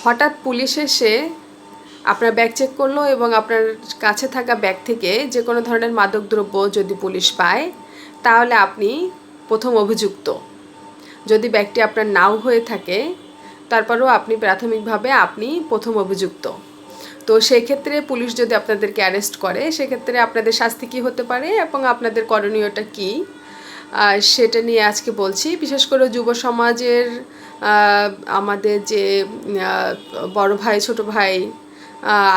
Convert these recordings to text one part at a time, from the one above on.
হঠাৎ পুলিশ এসে আপনার ব্যাগ চেক করলো এবং আপনার কাছে থাকা ব্যাগ থেকে যে কোনো ধরনের মাদকদ্রব্য যদি পুলিশ পায় তাহলে আপনি প্রথম অভিযুক্ত। যদি ব্যাগটি আপনার নাও হয়ে থাকে তারপরেও আপনি প্রাথমিকভাবে আপনি প্রথম অভিযুক্ত। তো সেই ক্ষেত্রে পুলিশ যদি আপনাদেরকে অ্যারেস্ট করে সেক্ষেত্রে আপনাদের শাস্তি কী হতে পারে এবং আপনাদের করণীয়টা কী সেটা নিয়ে আজকে বলছি। বিশেষ করে যুব সমাজের আমাদের যে বড় ভাই ছোট ভাই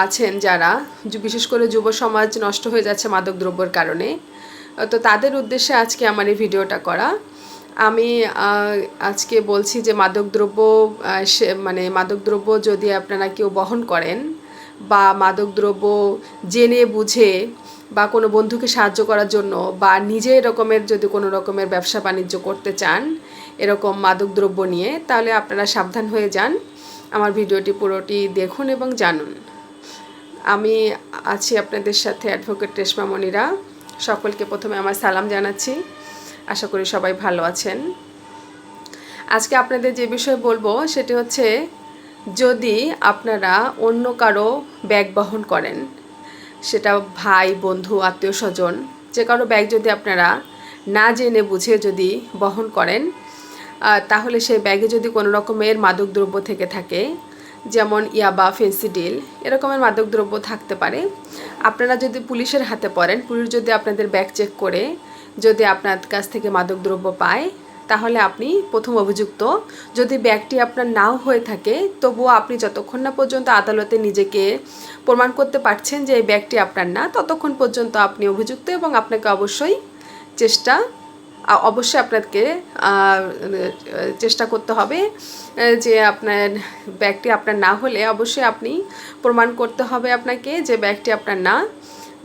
আছেন যারা, বিশেষ করে যুব সমাজ নষ্ট হয়ে যাচ্ছে মাদকদ্রব্যের কারণে, তো তাদের উদ্দেশ্যে আজকে আমার এই ভিডিওটা করা। আমি আজকে বলছি যে মাদকদ্রব্য যদি আপনারা কেউ বহন করেন বা মাদকদ্রব্য জেনে বুঝে বা কোনো বন্ধুকে সাহায্য করার জন্য বা নিজে এরকমের যদি কোনো রকমের ব্যবসা বাণিজ্য করতে চান এরকম মাদকদ্রব্য নিয়ে, তাহলে আপনারা সাবধান হয়ে যান। আমার ভিডিওটি পুরোটি দেখুন এবং জানুন। আমি আছি আপনাদের সাথে অ্যাডভোকেট রেশমা মনিরা। সকলকে প্রথমে আমার সালাম জানাচ্ছি। আশা করি সবাই ভালো আছেন। আজকে আপনাদের যে বিষয়ে বলবো সেটি হচ্ছে, যদি আপনারা অন্য কারো ব্যাগ বহন করেন, সেটা ভাই বন্ধু আত্মীয় স্বজন যে কারো ব্যাগ যদি আপনারা না জেনে বুঝে যদি বহন করেন, তাহলে সেই ব্যাগে যদি কোনো রকমের মাদকদ্রব্য থেকে থাকে, যেমন ইয়াবা ফেন্সিডিল এরকমের মাদকদ্রব্য থাকতে পারে, আপনারা যদি পুলিশের হাতে পড়েন, পুলিশ যদি আপনাদের ব্যাগ চেক করে যদি আপনার কাছ থেকে মাদকদ্রব্য পায় তাহলে আপনি প্রথম অভিযুক্ত। যদি ব্যাগটি আপনার নাও হয়ে থাকে তবুও আপনি যতক্ষণ না পর্যন্ত আদালতে নিজেকে প্রমাণ করতে পারছেন যে এই ব্যাগটি আপনার না, ততক্ষণ পর্যন্ত আপনি অভিযুক্ত এবং আপনাকে অবশ্যই আপনাকে চেষ্টা করতে হবে যে আপনার ব্যাগটি আপনার না হলে অবশ্যই আপনি প্রমাণ করতে হবে আপনাকে যে ব্যাগটি আপনার না।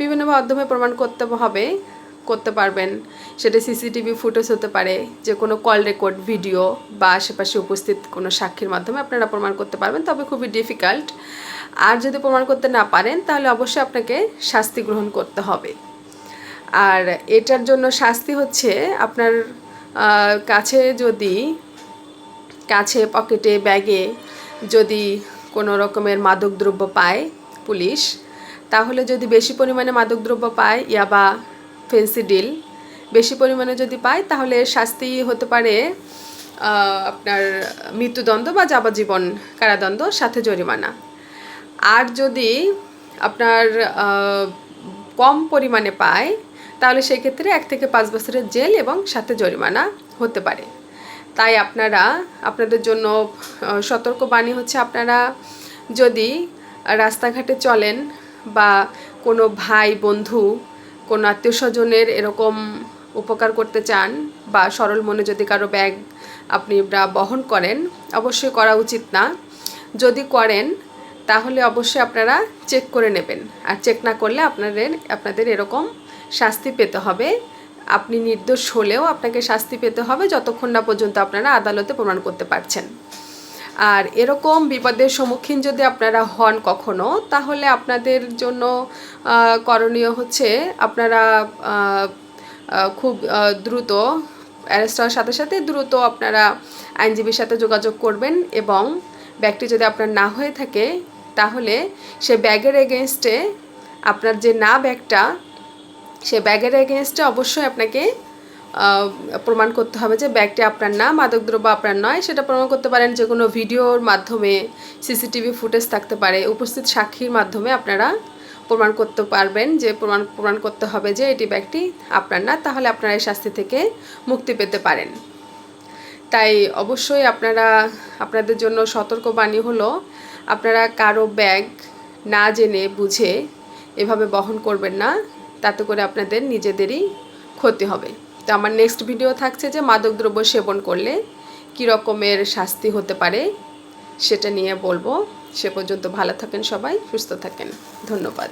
বিভিন্ন মাধ্যমে প্রমাণ করতে পারবেন। সেটা সিসিটিভি ফুটেজ হতে পারে, যে কোনো কল রেকর্ড ভিডিও বা আশেপাশে উপস্থিত কোনো সাক্ষীর মাধ্যমে আপনারা প্রমাণ করতে পারবেন, তবে খুবই ডিফিকাল্ট। আর যদি প্রমাণ করতে না পারেন তাহলে অবশ্যই আপনাকে শাস্তি গ্রহণ করতে হবে। আর এটার জন্য শাস্তি হচ্ছে, আপনার কাছে পকেটে ব্যাগে যদি কোনো রকমের মাদকদ্রব্য পায় পুলিশ, তাহলে যদি বেশি পরিমাণে মাদকদ্রব্য পায়, ইয়াবা ফেন্সিডিল বেশি পরিমাণে যদি পায়, তাহলে শাস্তি হতে পারে আপনার মৃত্যুদণ্ড বা যাবজ্জীবন কারাদণ্ড সাথে জরিমানা। আর যদি আপনার কম পরিমাণে পায় তাহলে সেক্ষেত্রে 1 থেকে 5 বছরের জেল এবং সাথে জরিমানা হতে পারে। তাই আপনাদের জন্য সতর্কবাণী হচ্ছে, আপনারা যদি রাস্তাঘাটে চলেন বা কোনো ভাই বন্ধু কোনো আত্মীয় স্বজনের এরকম উপকার করতে চান বা সরল মনে যদি কারো ব্যাগ আপনি বহন করেন, অবশ্যই করা উচিত না। যদি করেন তাহলে অবশ্যই আপনারা চেক করে নেবেন, আর চেক না করলে আপনাদের এরকম শাস্তি পেতে হবে। আপনি নির্দোষ হলেও আপনাকে শাস্তি পেতে হবে যতক্ষণ না পর্যন্ত আপনারা আদালতে প্রমাণ করতে পারছেন। আর এরকম বিপদের সম্মুখীন যদি আপনারা হন কখনো, তাহলে আপনাদের জন্য করণীয় হচ্ছে, আপনারা খুব দ্রুত অ্যারেস্ট হওয়ার সাথে সাথে দ্রুত আপনারা আইনজীবীর সাথে যোগাযোগ করবেন এবং ব্যাগটি যদি আপনার না হয়ে থাকে তাহলে সে ব্যাগের এগেনস্টে আপনার যে না ব্যাগটা, সে ব্যাগের এগেনস্টে অবশ্যই আপনাকে প্রমাণ করতে হবে যে ব্যাগটি আপনার না, মাদকদ্রব্য আপনার নয়। সেটা প্রমাণ করতে পারেন যে কোনো ভিডিওর মাধ্যমে, সিসিটিভি ফুটেজ থাকতে পারে, উপস্থিত সাক্ষীর মাধ্যমে আপনারা প্রমাণ করতে পারবেন যে প্রমাণ করতে হবে যে এটি ব্যাগটি আপনার না, তাহলে আপনারা এই শাস্তি থেকে মুক্তি পেতে পারেন। তাই অবশ্যই আপনাদের জন্য সতর্কবাণী হলো, আপনারা কারো ব্যাগ না জেনে বুঝে এভাবে বহন করবেন না, তাতে করে আপনাদের নিজেদেরই ক্ষতি হবে। তো আমার নেক্সট ভিডিও থাকছে যে মাদকদ্রব্য সেবন করলে কী রকমের শাস্তি হতে পারে সেটা নিয়ে বলবো। সে পর্যন্ত ভালো থাকেন সবাই, সুস্থ থাকেন। ধন্যবাদ।